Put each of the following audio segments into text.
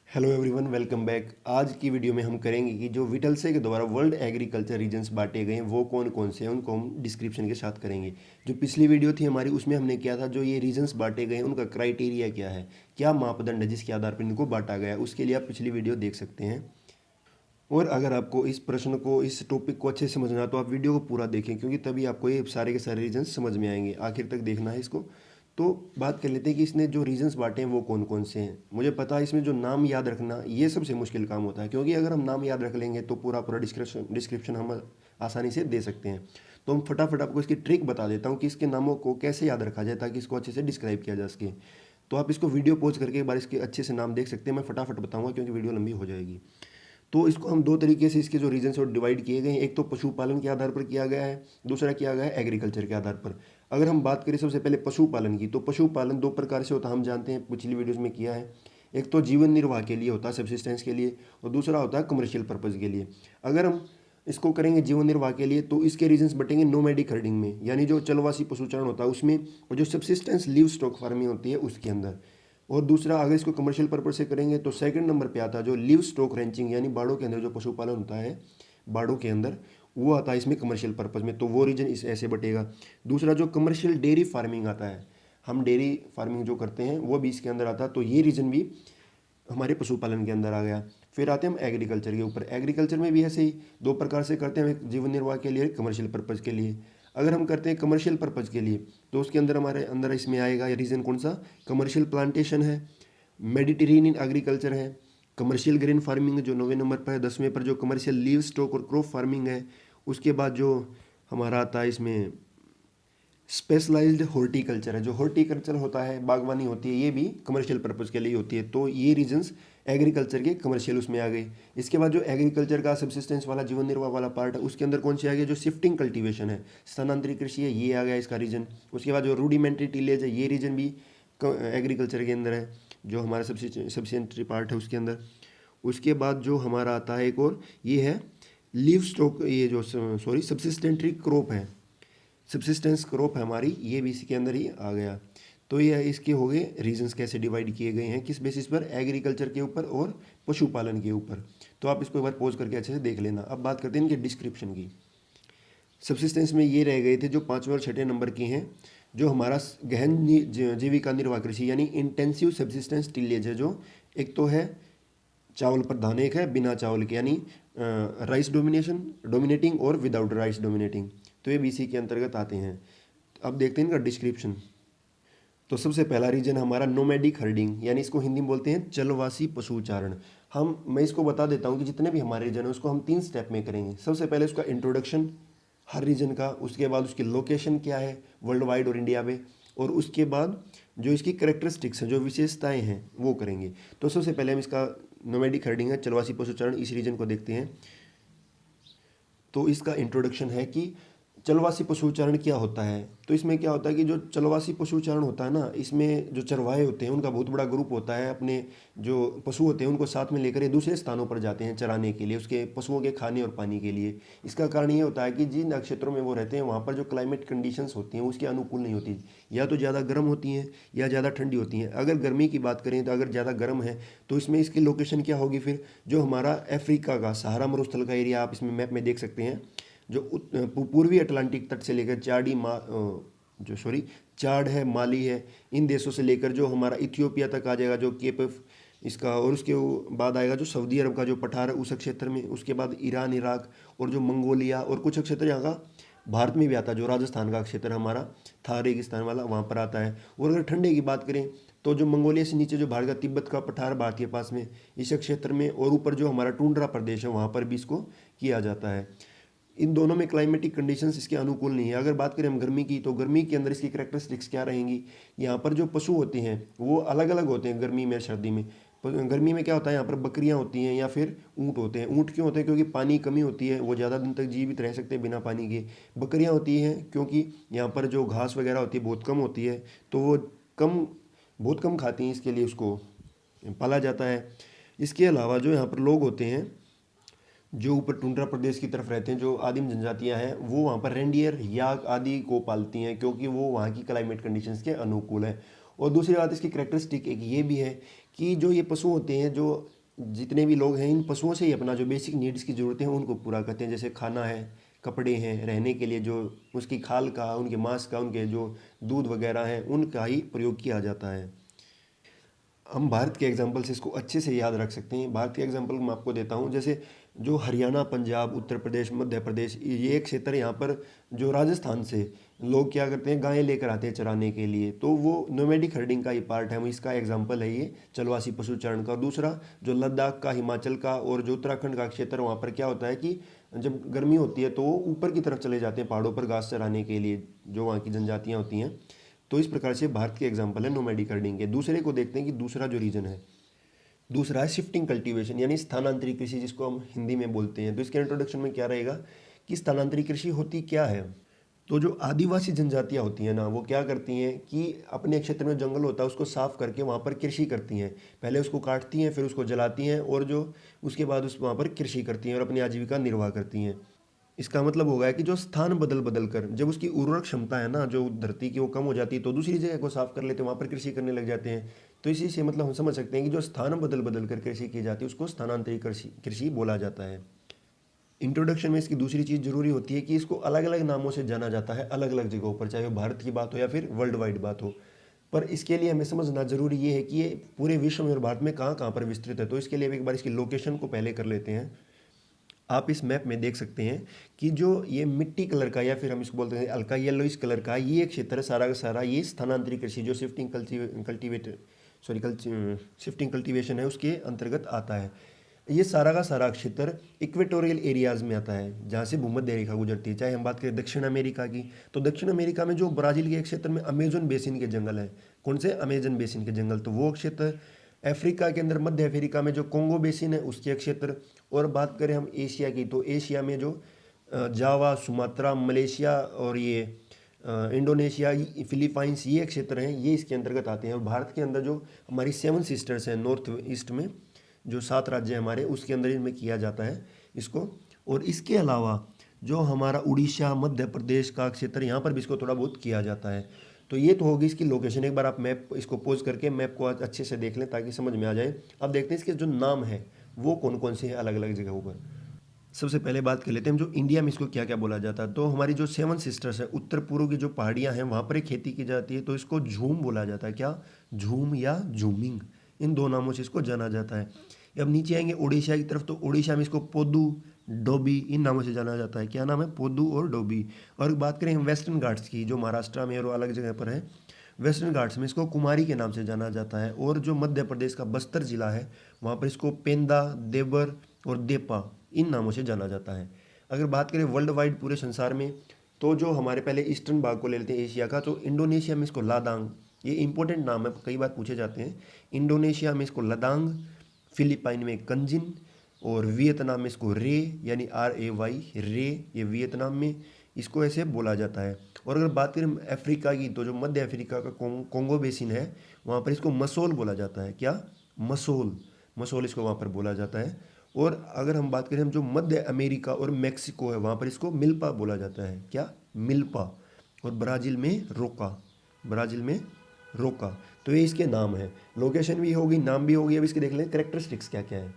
Hello everyone, welcome back. आज की video में हम करेंगे कि जो विटलसे के द्वारा वर्ल्ड एग्रीकल्चर रीजन्स बांटे गए हैं वो कौन कौन से हैं, उनको हम डिस्क्रिप्शन के साथ करेंगे। जो पिछली वीडियो थी हमारी, उसमें हमने किया था जो ये रीजन्स बांटे गए हैं उनका क्राइटेरिया क्या है, क्या मापदंड है जिसके आधार पर इनको बांटा गया है। उसके लिए आप पिछली वीडियो देख सकते हैं। और अगर आपको इस प्रश्न को, इस टॉपिक को अच्छे से समझना है तो आप वीडियो को पूरा देखें, क्योंकि तभी आपको ये सारे के सारे रीजन्स समझ में आएंगे। आखिर तक देखना है इसको। तो बात कर लेते हैं कि इसने जो रीजन्स बांटे हैं वो कौन कौन से हैं। मुझे पता है इसमें जो नाम याद रखना ये सबसे मुश्किल काम होता है, क्योंकि अगर हम नाम याद रख लेंगे तो पूरा पूरा डिस्क्रिप्शन हम आसानी से दे सकते हैं। तो हम फटाफट आपको इसकी ट्रिक बता देता हूँ कि इसके नामों को कैसे याद रखा जाए ताकि इसको अच्छे से डिस्क्राइब किया जा सके। तो आप इसको वीडियो पॉज करके एक बार इसके अच्छे से नाम देख सकते हैं। मैं फटाफट बताऊंगा क्योंकि वीडियो लंबी हो जाएगी। तो इसको हम दो तरीके से, इसके जो रीजन है वो डिवाइड किए गए हैं। एक तो पशुपालन के आधार पर किया गया है, दूसरा किया गया है एग्रीकल्चर के आधार पर। अगर हम बात करें सबसे पहले पशुपालन की, तो पशुपालन दो प्रकार से होता है, हम जानते हैं, पिछली वीडियोस में किया है। एक तो जीवन निर्वाह के लिए होता है, सब्सिस्टेंस के लिए, और दूसरा होता है कमर्शियल पर्पज़ के लिए। अगर हम इसको करेंगे जीवन निर्वाह के लिए तो इसके रीजन्स बटेंगे नोमैडिक हर्डिंग में, यानी जो चलवासी पशुचारण होता है उसमें, और जो सब्सिस्टेंस लिव स्टॉक फार्मिंग होती है उसके अंदर। और दूसरा, अगर इसको कमर्शियल पर्पज से करेंगे तो सेकंड नंबर पे आता है जो लिव स्टॉक रेंचिंग, यानी बाड़ों के अंदर जो पशुपालन होता है बाड़ों के अंदर, वो आता है इसमें कमर्शियल पर्पज में। तो वो रीजन इस ऐसे बटेगा। दूसरा जो कमर्शियल डेयरी फार्मिंग आता है, हम डेयरी फार्मिंग जो करते हैं वो भी इसके अंदर आता है, तो ये रीजन भी हमारे पशुपालन के अंदर आ गया। फिर आते हैं हम एग्रीकल्चर के ऊपर। एग्रीकल्चर में भी ऐसे ही दो प्रकार से करते हैं, एक जीवन निर्वाह के लिए, कमर्शियल पर्पज़ के लिए। अगर हम करते हैं कमर्शियल पर्पज़ के लिए तो उसके अंदर हमारे अंदर इसमें आएगा ये रीज़न कौन सा, कमर्शियल प्लांटेशन है, मेडिटेरेनियन एग्रीकल्चर है, कमर्शियल ग्रेन फार्मिंग जो 9वें नंबर पर है। 10वें पर जो कमर्शियल लीव स्टॉक और क्रॉप फार्मिंग है। उसके बाद जो हमारा आता है इसमें स्पेशलाइज्ड हॉर्टिकल्चर है, जो हॉर्टिकल्चर होता है, बागवानी होती है, ये भी कमर्शियल पर्पज़ के लिए होती है। तो ये रीजन्स एग्रीकल्चर के कमर्शियल उसमें आ गई। इसके बाद जो एग्रीकल्चर का सब्सिस्टेंस वाला जीवन निर्वाह वाला पार्ट है उसके अंदर कौन से आ गया, जो शिफ्टिंग कल्टीवेशन है, स्थानांतरित कृषि है, ये आ गया इसका रीजन। उसके बाद जो रूडिमेंट्री टिलेज है, ये रीजन भी एग्रीकल्चर के अंदर है, जो हमारा सब्सिस्टेंट्री पार्ट है उसके अंदर। उसके बाद जो हमारा आता है एक और, ये है लीव स्टॉक, ये जो सॉरी सब्सिस्टेंट्री क्रॉप है, सब्सिस्टेंस क्रॉप है हमारी, ये भी इसके अंदर ही आ गया। तो ये इसके हो गए रीजन्स कैसे डिवाइड किए गए हैं, किस बेसिस पर, एग्रीकल्चर के ऊपर और पशुपालन के ऊपर। तो आप इसको एक बार पॉज करके अच्छे से देख लेना। अब बात करते हैं इनके डिस्क्रिप्शन की। सब्सिस्टेंस में ये रह गए थे जो पाँचवें और छठे नंबर के हैं, जो हमारा गहन जीविका निर्वाह कृषि यानी इंटेंसिव सब्सिस्टेंस टिलेज है। जो एक तो है चावल प्रधान, एक है बिना चावल के, यानी राइस डोमिनेटिंग और विदाउट राइस डोमिनेटिंग। तो ये बीसी के अंतर्गत आते हैं। अब देखते हैं इनका डिस्क्रिप्शन। तो सबसे पहला रीजन हमारा नोमैडिक हर्डिंग, यानी इसको हिंदी में बोलते हैं चलवासी पशुचारण। मैं इसको बता देता हूँ कि जितने भी हमारे रीजन है उसको हम 3 स्टेप में करेंगे। सबसे पहले उसका इंट्रोडक्शन हर रीजन का, उसके बाद उसकी लोकेशन क्या है वर्ल्ड वाइड और इंडिया में, और उसके बाद जो इसकी करेक्टरिस्टिक्स हैं, जो विशेषताएं हैं, वो करेंगे। तो सबसे पहले हम इसका नोमैडिक हर्डिंग है, चलवासी पशुचारण, इस रीजन को देखते हैं। तो इसका इंट्रोडक्शन है कि चलवासी पशुचारण क्या होता है। तो इसमें क्या होता है कि जो चलवासी पशुचारण होता है ना, इसमें जो चरवाहे होते हैं उनका बहुत बड़ा ग्रुप होता है, अपने जो पशु होते हैं उनको साथ में लेकर ये दूसरे स्थानों पर जाते हैं चराने के लिए, उसके पशुओं के खाने और पानी के लिए। इसका कारण ये होता है कि जिन क्षेत्रों में वो रहते हैं वहाँ पर जो क्लाइमेट कंडीशंस होती हैं उसके अनुकूल नहीं होती, या तो ज़्यादा गर्म होती हैं या ज़्यादा ठंडी होती हैं। अगर गर्मी की बात करें तो अगर ज़्यादा गर्म है तो इसमें इसकी लोकेशन क्या होगी, फिर जो हमारा अफ्रीका का सहारा मरुस्थल का एरिया, आप इसमें मैप में देख सकते हैं, जो पूर्वी अटलांटिक तट से लेकर चाड है, माली है, इन देशों से लेकर जो हमारा इथियोपिया तक आ जाएगा, जो केप ऑफ इसका, और उसके बाद आएगा जो सऊदी अरब का जो पठार है उस क्षेत्र में, उसके बाद ईरान, इराक, और जो मंगोलिया, और कुछ क्षेत्र यहाँ का भारत में भी आता है, जो राजस्थान का क्षेत्र हमारा थार रेगिस्तान वाला, वहाँ पर आता है। और अगर ठंडे की बात करें तो जो मंगोलिया से नीचे जो भारत का तिब्बत का पठार भारत के पास में, इस क्षेत्र में, और ऊपर जो हमारा टुंड्रा प्रदेश है वहाँ पर भी इसको किया जाता है। इन दोनों में क्लाइमेटिक कंडीशंस इसके अनुकूल नहीं है। अगर बात करें हम गर्मी की, तो गर्मी के अंदर इसकी करेक्टरिस्टिक्स क्या रहेंगी, यहाँ पर जो पशु होते हैं वो अलग अलग होते हैं गर्मी में सर्दी में। गर्मी में क्या होता है, यहाँ पर बकरियाँ होती हैं या फिर ऊँट होते हैं। ऊँट क्यों होते हैं, क्योंकि पानी की कमी होती है, वो ज़्यादा दिन तक जीवित रह सकते हैं बिना पानी के। बकरियाँ होती हैं क्योंकि यहाँ पर जो घास वगैरह होती है बहुत कम होती है, तो वो कम बहुत कम खाती हैं, इसके लिए उसको पाला जाता है। इसके अलावा जो यहाँ पर लोग होते हैं जो ऊपर टुंड्रा प्रदेश की तरफ रहते हैं, जो आदिम जनजातियां हैं, वो वहाँ पर रेंडियर याक आदि को पालती हैं, क्योंकि वो वहाँ की क्लाइमेट कंडीशंस के अनुकूल है। और दूसरी बात इसकी करेक्टरिस्टिक एक ये भी है कि जो ये पशु होते हैं, जो जितने भी लोग हैं इन पशुओं से ही अपना जो बेसिक नीड्स की ज़रूरतें हैं उनको पूरा करते हैं, जैसे खाना है, कपड़े हैं, रहने के लिए जो उसकी खाल का, उनके मांस का, उनके जो दूध वगैरह हैं उनका ही प्रयोग किया जाता है। हम भारत के एग्जाम्पल से इसको अच्छे से याद रख सकते हैं। भारत के एग्जाम्पल मैं आपको देता हूँ, जैसे जो हरियाणा, पंजाब, उत्तर प्रदेश, मध्य प्रदेश, ये एक क्षेत्र है। यहाँ पर जो राजस्थान से लोग क्या करते हैं, गायें लेकर आते हैं चराने के लिए, तो वो नोमैडिक हर्डिंग का ही पार्ट है, इसका एग्जाम्पल है ये चलवासी पशुचारण का। दूसरा जो लद्दाख का, हिमाचल का और जो उत्तराखंड का क्षेत्र, वहाँ पर क्या होता है कि जब गर्मी होती है तो वो ऊपर की तरफ चले जाते हैं पहाड़ों पर घास चराने के लिए, जो वहाँ की जनजातियाँ होती हैं। तो इस प्रकार से भारत के एग्जाम्पल है नोमैडिक हर्डिंग के। दूसरे को देखते हैं कि दूसरा जो रीजन है, दूसरा है शिफ्टिंग कल्टीवेशन, यानी स्थानांतरित कृषि, जिसको हम हिंदी में बोलते हैं। तो इसके इंट्रोडक्शन में क्या रहेगा कि स्थानांतरित कृषि होती क्या है। तो जो आदिवासी जनजातियां होती हैं ना, वो क्या करती हैं कि अपने क्षेत्र में जंगल होता है उसको साफ करके वहाँ पर कृषि करती हैं। पहले उसको काटती हैं, फिर उसको जलाती हैं, और जो उसके बाद उस वहाँ पर कृषि करती हैं और अपनी आजीविका निर्वाह करती हैं। इसका मतलब होगा कि जो स्थान बदल बदल कर, जब उसकी उर्वरक क्षमता है ना जो धरती की वो कम हो जाती है, तो दूसरी जगह को साफ कर लेते हैं, वहाँ पर कृषि करने लग जाते हैं। तो इसी से मतलब हम समझ सकते हैं कि जो स्थान बदल बदल कर कृषि की जाती है उसको स्थानांतरित कृषि कृषि बोला जाता है। इंट्रोडक्शन में इसकी दूसरी चीज़ जरूरी होती है कि इसको अलग अलग नामों से जाना जाता है अलग अलग जगहों पर, चाहे वो भारत की बात हो या फिर वर्ल्ड वाइड बात हो। पर इसके लिए हमें समझना जरूरी ये है कि ये पूरे विश्व में और भारत में कहाँ कहाँ पर विस्तृत है। तो इसके लिए हम एक बार इसकी लोकेशन को पहले कर लेते हैं। आप इस मैप में देख सकते हैं कि जो ये मिट्टी कलर का, या फिर हम इसको बोलते हैं हल्का येलोइश कलर का, ये क्षेत्र है सारा का सारा, ये स्थानांतरित कृषि जो शिफ्टिंग कल्टीवेशन है उसके अंतर्गत आता है। ये सारा का सारा क्षेत्र इक्वेटोरियल एरियाज में आता है, जहाँ से भूमध्य रेखा गुजरती है। चाहे हम बात करें दक्षिण अमेरिका की, तो दक्षिण अमेरिका में जो ब्राज़ील के क्षेत्र में अमेजन बेसिन के जंगल हैं, कौन से, अमेजन बेसिन के जंगल, तो वो क्षेत्र। अफ्रीका के अंदर, मध्य अफ्रीका में जो कोंगो बेसिन है उसके क्षेत्र। और बात करें हम एशिया की, तो एशिया में जो जावा, सुमात्रा, मलेशिया और ये इंडोनेशिया, फिलीपाइंस, ये क्षेत्र हैं, ये इसके अंतर्गत आते हैं। और भारत के अंदर जो हमारी 7 सिस्टर्स हैं नॉर्थ ईस्ट में, जो 7 राज्य हैं हमारे, उसके अंदर इनमें किया जाता है इसको। और इसके अलावा जो हमारा उड़ीसा, मध्य प्रदेश का क्षेत्र, यहाँ पर भी इसको थोड़ा बहुत किया जाता है। तो ये तो होगी इसकी लोकेशन। एक बार आप मैप इसको पोज करके मैप को अच्छे से देख लें ताकि समझ में आ जाए। अब देखते हैं इसके जो नाम है वो कौन कौन से हैं अलग अलग जगहों पर। सबसे पहले बात कर लेते हैं हम जो इंडिया में इसको क्या क्या बोला जाता है। तो हमारी जो 7 सिस्टर्स है, उत्तर पूर्व की जो पहाड़ियाँ हैं वहाँ पर एक खेती की जाती है, तो इसको झूम बोला जाता है। क्या, झूम या झूमिंग, इन दो नामों से इसको जाना जाता है। अब नीचे आएंगे उड़ीसा की तरफ, तो उड़ीसा में इसको पोदू, डोबी, इन नामों से जाना जाता है। क्या नाम है, पोदू और डोबी। और बात करें हम वेस्टर्न घाट्स की, जो महाराष्ट्र में और अलग जगह पर है, वेस्टर्न घाट्स में इसको कुमारी के नाम से जाना जाता है। और जो मध्य प्रदेश का बस्तर जिला है वहाँ पर इसको पेंदा, देवर और देपा, इन नामों से जाना जाता है। अगर बात करें वर्ल्ड वाइड पूरे संसार में, तो जो हमारे पहले ईस्टर्न भाग को ले लेते हैं एशिया का, तो इंडोनेशिया में इसको लादांग, ये इंपॉर्टेंट नाम है, कई बार पूछे जाते हैं। इंडोनेशिया में इसको लदांग, फिलीपाइन में कंजिन, और वियतनाम में इसको रे, यानी RAY, रे, ये वियतनाम में इसको ऐसे बोला जाता है। और अगर बात करें अफ्रीका की, तो जो मध्य अफ्रीका का कोंगो बेसिन है वहाँ पर इसको मसोल बोला जाता है। क्या, मसोल, मसोल इसको वहाँ पर बोला जाता है। और अगर हम बात करें हम जो मध्य अमेरिका और मेक्सिको है वहाँ पर इसको मिल्पा बोला जाता है। क्या, मिल्पा। और ब्राज़ील में रोका, ब्राज़ील में रोका। तो ये इसके नाम है। लोकेशन भी होगी, नाम भी होगी। अब इसके देख लें करेक्टरिस्टिक्स क्या क्या है।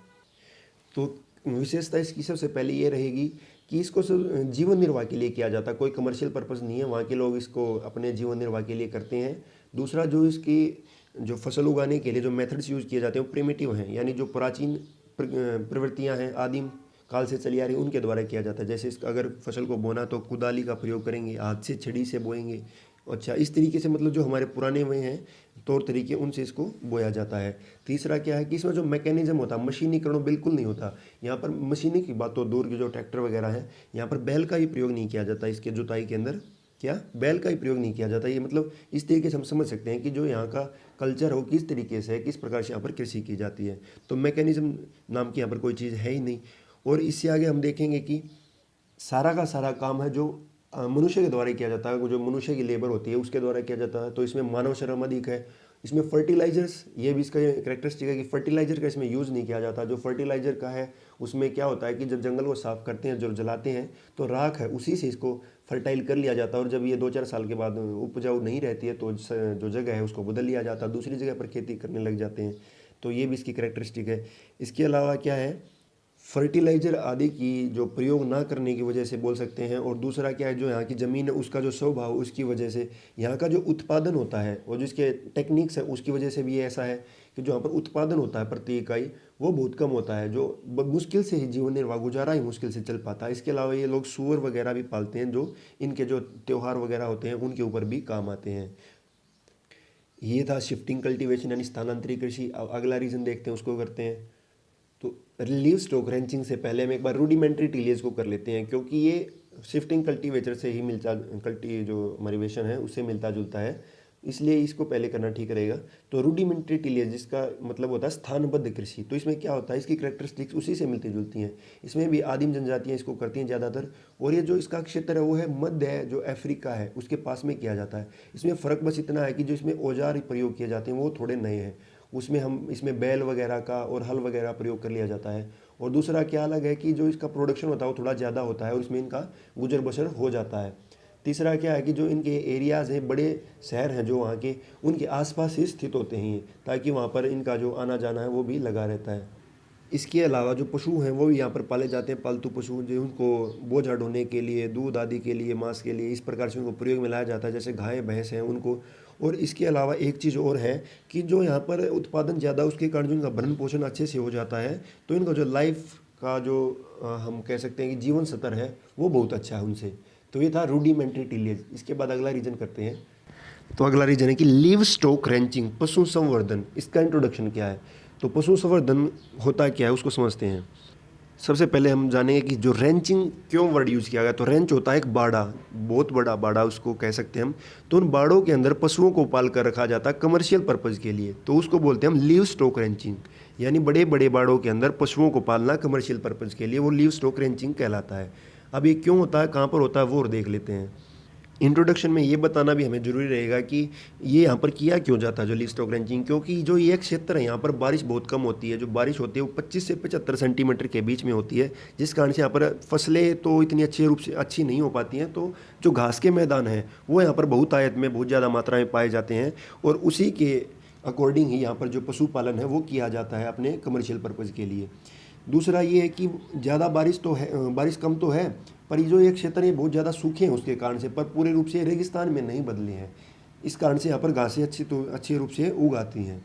तो विशेषता इसकी सबसे पहले ये रहेगी कि इसको सिर्फ जीवन निर्वाह के लिए किया जाता है, कोई कमर्शियल पर्पज़ नहीं है। वहाँ के लोग इसको अपने जीवन निर्वाह के लिए करते हैं। दूसरा, जो इसकी जो फसल उगाने के लिए जो मेथड्स यूज़ किए जाते हैं वो प्रिमिटिव हैं, यानी जो प्राचीन प्रवृत्तियाँ हैं, आदिम काल से चली आ रही, उनके द्वारा किया जाता है। जैसे इसका अगर फसल को बोना तो कुदाली का प्रयोग करेंगे, हाथ से छड़ी से बोएंगे। अच्छा, इस तरीके से मतलब जो हमारे पुराने में हैं तौर तरीके, उनसे इसको बोया जाता है। तीसरा क्या है कि इसमें जो मैकेनिज्म होता है, मशीनीकरण बिल्कुल नहीं होता। यहाँ पर मशीनी की बात तो दूर की, जो ट्रैक्टर वगैरह है, यहाँ पर बैल का ही प्रयोग नहीं किया जाता इसके जुताई के अंदर। क्या, बैल का ही प्रयोग नहीं किया जाता। ये मतलब इस तरीके से हम समझ सकते हैं कि जो यहाँ का कल्चर हो किस तरीके से है, किस प्रकार से यहाँ पर कृषि की जाती है। तो मैकेनिज्म नाम की यहाँ पर कोई चीज़ है ही नहीं। और इससे आगे हम देखेंगे कि सारा का सारा काम है जो मनुष्य के द्वारा ही किया जाता है, जो मनुष्य की लेबर होती है उसके द्वारा किया जाता है। तो इसमें मानव श्रम अधिक है। इसमें फर्टिलाइजर्स, ये भी इसका करेक्टरिस्टिक है कि फर्टिलाइजर का इसमें यूज़ नहीं किया जाता। जो फर्टिलाइजर का है उसमें क्या होता है कि जब जंगल को साफ करते हैं, जो जलाते हैं, तो राख है उसी से इसको फर्टाइल कर लिया जाता है। और जब ये 2-4 साल के बाद उपजाऊ नहीं रहती है तो जो जगह है उसको बदल लिया जाता है, दूसरी जगह पर खेती करने लग जाते हैं। तो ये भी इसकी कैरेक्टरिस्टिक है। इसके अलावा क्या है, फर्टिलाइज़र आदि की जो प्रयोग ना करने की वजह से बोल सकते हैं। और दूसरा क्या है, जो यहाँ की ज़मीन है उसका जो स्वभाव, उसकी वजह से यहाँ का जो उत्पादन होता है और जो इसके टेक्निक्स है उसकी वजह से भी ये ऐसा है कि जो यहाँ पर उत्पादन होता है प्रति इकाई वो बहुत कम होता है, जो मुश्किल से ही जीवन निर्वाह, गुजारा ही मुश्किल से चल पाता है। इसके अलावा ये लोग सूअर वगैरह भी पालते हैं, जो इनके जो त्यौहार वगैरह होते हैं उनके ऊपर भी काम आते हैं। ये था शिफ्टिंग कल्टीवेशन यानी स्थानांतरित कृषि। अब अगला रीजन देखते हैं, उसको करते हैं। तो लीव स्टॉक रेंचिंग से पहले हम एक बार रूडिमेंट्री टिलेज को कर लेते हैं, क्योंकि ये शिफ्टिंग कल्टीवेटर से ही मिलता, कल्टी जो मरिवेशन है उससे मिलता जुलता है, इसलिए इसको पहले करना ठीक रहेगा। तो रूडिमेंट्री टिलेज जिसका मतलब होता है स्थानबद्ध कृषि, तो इसमें क्या होता है, इसकी कैरेक्टरिस्टिक्स उसी से मिलती जुलती हैं। इसमें भी आदिम जनजातियाँ इसको करती हैं ज़्यादातर। और ये जो इसका क्षेत्र है वो है मध्य है, जो अफ्रीका है उसके पास में किया जाता है। इसमें फ़र्क बस इतना है कि जो इसमें औजार प्रयोग किए जाते हैं वो थोड़े नए हैं। उसमें हम इसमें बैल वगैरह का और हल वगैरह प्रयोग कर लिया जाता है। और दूसरा क्या अलग है कि जो इसका प्रोडक्शन होता है वो थोड़ा ज़्यादा होता है और इसमें इनका गुजर बसर हो जाता है। तीसरा क्या है कि जो इनके एरियाज़ हैं, बड़े शहर हैं जो वहाँ के, उनके आसपास ही स्थित होते हैं, ताकि वहाँ पर इनका जो आना जाना है वो भी लगा रहता है। इसके अलावा जो पशु हैं वो भी यहाँ पर पाले जाते हैं, पालतू पशु, जो उनको बोझा ढोने के लिए, दूध आदि के लिए, मांस के लिए, इस प्रकार से उनको प्रयोग में लाया जाता है, जैसे गाय भैंस हैं उनको। और इसके अलावा एक चीज़ और है कि जो यहाँ पर उत्पादन ज़्यादा, उसके कारण जो इनका भरण पोषण अच्छे से हो जाता है, तो इनका जो लाइफ का जो हम कह सकते हैं कि जीवन स्तर है वो बहुत अच्छा है उनसे। तो ये था रूडिमेंट्री टिलेज। इसके बाद अगला रीजन करते हैं। तो अगला रीजन है कि लिव स्टॉक रेंचिंग, पशु संवर्धन। इसका इंट्रोडक्शन क्या है, तो पशु संवर्धन होता क्या है उसको समझते हैं। सबसे पहले हम जानेंगे कि जो रेंचिंग क्यों वर्ड यूज़ किया गया। तो रेंच होता है एक बाड़ा, बहुत बड़ा बाड़ा उसको कह सकते हैं हम। तो उन बाड़ों के अंदर पशुओं को पाल कर रखा जाता है कमर्शियल पर्पज़ के लिए, तो उसको बोलते हैं हम लिव स्टॉक रेंचिंग। यानी बड़े बड़े बाड़ों के अंदर पशुओं को पालना कमर्शियल पर्पज़ के लिए, वो लिव स्टॉक रेंचिंग कहलाता है। अब ये क्यों होता है, कहाँ पर होता है, वो और देख लेते हैं। इंट्रोडक्शन में ये बताना भी हमें ज़रूरी रहेगा कि ये यहाँ पर किया क्यों जाता है जो लिव स्टॉक रेंचिंग, क्योंकि जो ये क्षेत्र है यहाँ पर बारिश बहुत कम होती है। जो बारिश होती है वो 25 से 75 सेंटीमीटर के बीच में होती है, जिस कारण से यहाँ पर फसलें तो इतनी अच्छे रूप से अच्छी नहीं हो पाती हैं। तो जो घास के मैदान हैं वो यहाँ पर बहुत आयत में, बहुत ज़्यादा मात्रा में पाए जाते हैं, और उसी के अकॉर्डिंग ही यहाँ पर जो पशुपालन है वो किया जाता है अपने कमर्शियल पर्पज़ के लिए। दूसरा ये है कि ज़्यादा बारिश तो है, बारिश कम तो है, पर ये जो ये क्षेत्र है बहुत ज़्यादा सूखे हैं उसके कारण से, पर पूरे रूप से रेगिस्तान में नहीं बदले हैं। इस कारण से यहाँ पर घासें अच्छे रूप से उगाती हैं।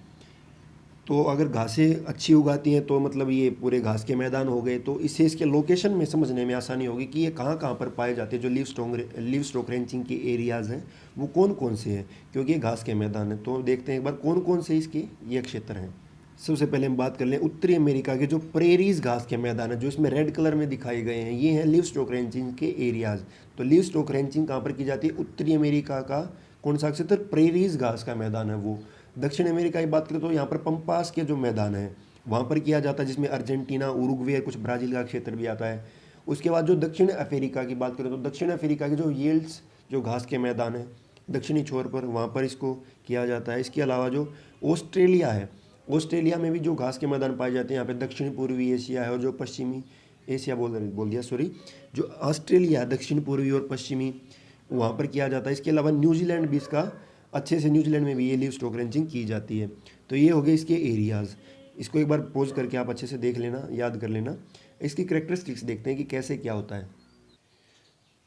तो अगर घासें अच्छी उगाती हैं तो मतलब ये पूरे घास के मैदान हो गए। तो इससे इसके लोकेशन में समझने में आसानी होगी कि ये कहाँ कहाँ पर पाए जाते हैं। जो लिव स्टॉक रेंचिंग के एरियाज़ हैं वो कौन कौन से हैं, क्योंकि ये घास के मैदान है। तो देखते हैं एक बार कौन कौन से इसके ये क्षेत्र हैं। सबसे पहले हम बात कर लें उत्तरी अमेरिका के जो प्रेरीज घास के मैदान है, जो इसमें रेड कलर में दिखाए गए हैं, ये हैं लिव स्टॉक रेंचिंग के एरियाज़। तो लिव स्टॉक रेंचिंग कहाँ पर की जाती है, उत्तरी अमेरिका का कौन सा क्षेत्र, प्रेरीज घास का मैदान है वो। दक्षिण अमेरिका की बात करें तो यहाँ पर पंपास के जो मैदान है वहाँ पर किया जाता है, जिसमें अर्जेंटीना, उरुग्वे, कुछ ब्राज़ील का क्षेत्र भी आता है। उसके बाद जो दक्षिण अफ्रीका की बात करें तो दक्षिण अफ्रीका के जो यील्ड्स जो घास के मैदान है दक्षिणी छोर पर, वहाँ पर इसको किया जाता है। इसके अलावा जो ऑस्ट्रेलिया है, ऑस्ट्रेलिया में भी जो घास के मैदान पाए जाते हैं, यहाँ पे दक्षिण पूर्वी एशिया है और जो पश्चिमी एशिया बोल दिया सॉरी, जो ऑस्ट्रेलिया दक्षिण पूर्वी और पश्चिमी, वहाँ पर किया जाता है। इसके अलावा न्यूजीलैंड भी इसका अच्छे से, न्यूजीलैंड में भी ये लिव स्टॉक रेंचिंग की जाती है। तो ये हो गए इसके एरियाज़। इसको एक बार पॉज करके आप अच्छे से देख लेना, याद कर लेना। इसकी कैरेक्टरिस्टिक्स देखते हैं कि कैसे क्या होता है।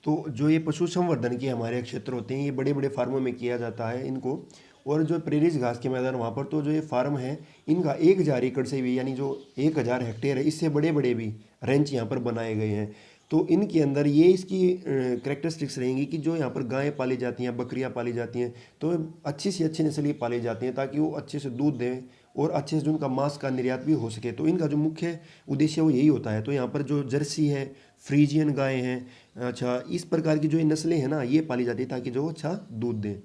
तो जो ये पशु संवर्धन के हमारे क्षेत्र होते हैं, ये बड़े बड़े फार्मों में किया जाता है इनको। और जो प्रेरीज घास के मैदान वहाँ पर, तो जो ये फार्म है इनका 1000 एकड़ से भी, यानी जो 1000 हेक्टेयर है, इससे बड़े बड़े भी रेंच यहाँ पर बनाए गए हैं। तो इनके अंदर ये इसकी करेक्टरिस्टिक्स रहेंगी कि जो यहाँ पर गायें पाली जाती हैं, बकरियाँ पाली जाती हैं, तो अच्छी से अच्छी नस्ल की पाली जाती हैं, ताकि वो अच्छे से दूध दें और अच्छे से जो उनका मांस का निर्यात भी हो सके। तो इनका जो मुख्य उद्देश्य वो यही होता है। तो यहाँ पर जो जर्सी है, फ्रीजियन गाय हैं, अच्छा इस प्रकार की जो ये नस्लें हैं ना, ये पाली जाती है ताकि जो अच्छा दूध दें।